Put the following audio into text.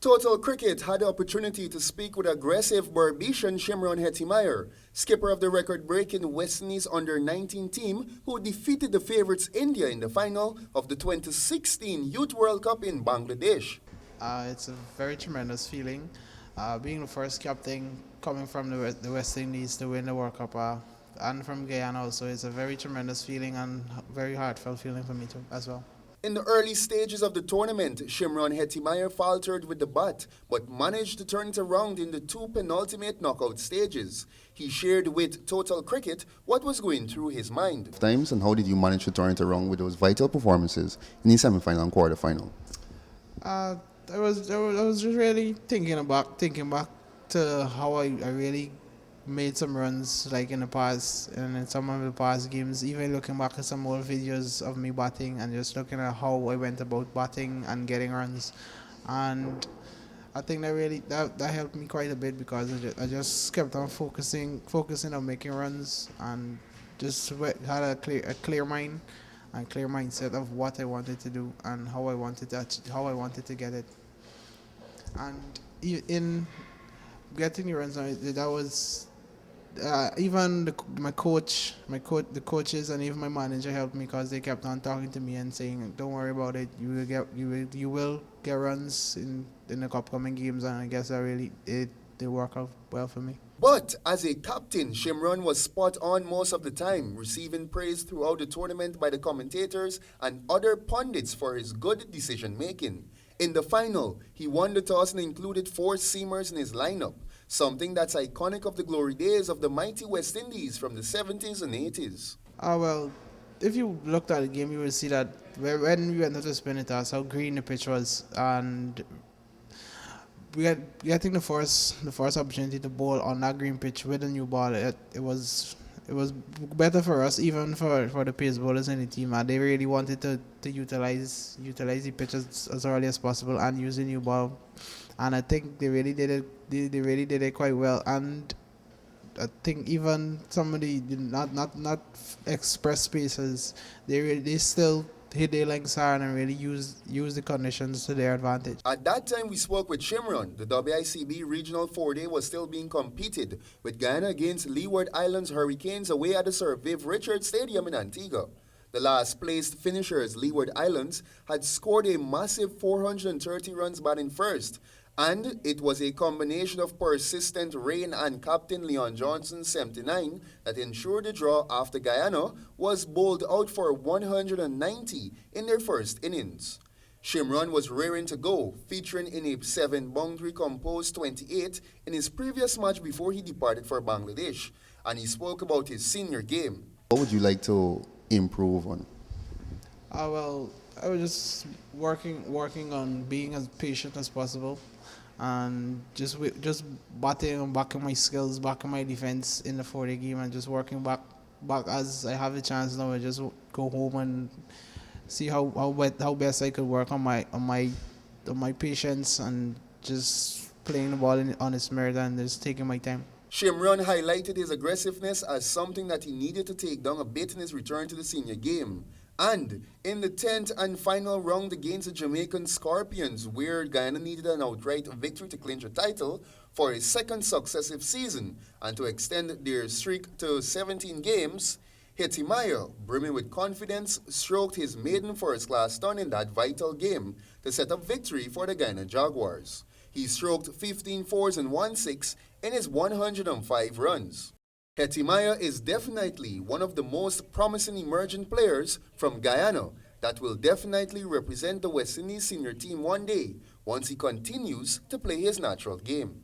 Total Cricket had the opportunity to speak with aggressive Barbadian Shimron Hetmeyer, skipper of the record-breaking West Indies under-19 team who defeated the favourites India in the final of the 2016 Youth World Cup in Bangladesh. It's a very tremendous feeling. Being the first captain coming from the West Indies to win the World Cup and from Guyana also is a very tremendous feeling and very heartfelt feeling for me too as well. In the early stages of the tournament, Shimron Hetmeyer faltered with the bat, but managed to turn it around in the two penultimate knockout stages. He shared with Total Cricket what was going through his mind. Times, and how did you manage to turn it around with those vital performances in the semi-final and quarter-final? I was just really thinking back to how I really made some runs like in the past and in some of the past games, even looking back at some old videos of me batting and just looking at how I went about batting and getting runs. And I think that helped me quite a bit because I just kept on focusing on making runs and just had a clear mind and clear mindset of what I wanted to do and how I wanted to get it. And in getting the runs, that was even the coaches, and even my manager helped me because they kept on talking to me and saying, "Don't worry about it. You will get runs in the upcoming games." And I guess that really it they work out well for me. But as a captain, Shimron was spot on most of the time, receiving praise throughout the tournament by the commentators and other pundits for his good decision making. In the final, he won the toss and included four seamers in his lineup, something that's iconic of the glory days of the mighty West Indies from the 70s and 80s. Well, if you looked at the game, you will see that when we went to spin it toss, how green the pitch was, and getting the first opportunity to bowl on that green pitch with a new ball. It was better for us, even for the pace bowlers in the team. And they really wanted to utilize the pitch as early as possible and use the new ball. And I think they really did it. They really did it quite well. And I think even somebody not express spaces, they still hit their lengths hard and really use the conditions to their advantage. At that time, we spoke with Shimron. The WICB Regional 4-Day was still being competed, with Guyana against Leeward Islands Hurricanes away at the Sir Viv Richards Stadium in Antigua. The last-placed finishers, Leeward Islands, had scored a massive 430 runs batting first, and it was a combination of persistent rain and Captain Leon Johnson's 79 that ensured the draw after Guyana was bowled out for 190 in their first innings. Shimron was raring to go, featuring in a 7-boundary composed 28 in his previous match before he departed for Bangladesh, and he spoke about his senior game. What would you like to improve on? Well, I was just working on being as patient as possible, and just batting and backing my skills, backing my defense in the 40 game, and just working back as I have the chance now. I just go home and see how best I could work on my patience and just playing the ball on its merit and just taking my time. Shimron highlighted his aggressiveness as something that he needed to take down a bit in his return to the senior game. And in the 10th and final round against the Jamaican Scorpions, where Guyana needed an outright victory to clinch a title for a second successive season and to extend their streak to 17 games, Hetmeyer, brimming with confidence, stroked his maiden first-class ton in that vital game to set up victory for the Guyana Jaguars. He stroked 15 fours and 1 6 in his 105 runs. Hetmeyer is definitely one of the most promising emerging players from Guyana that will definitely represent the West Indies senior team one day once he continues to play his natural game.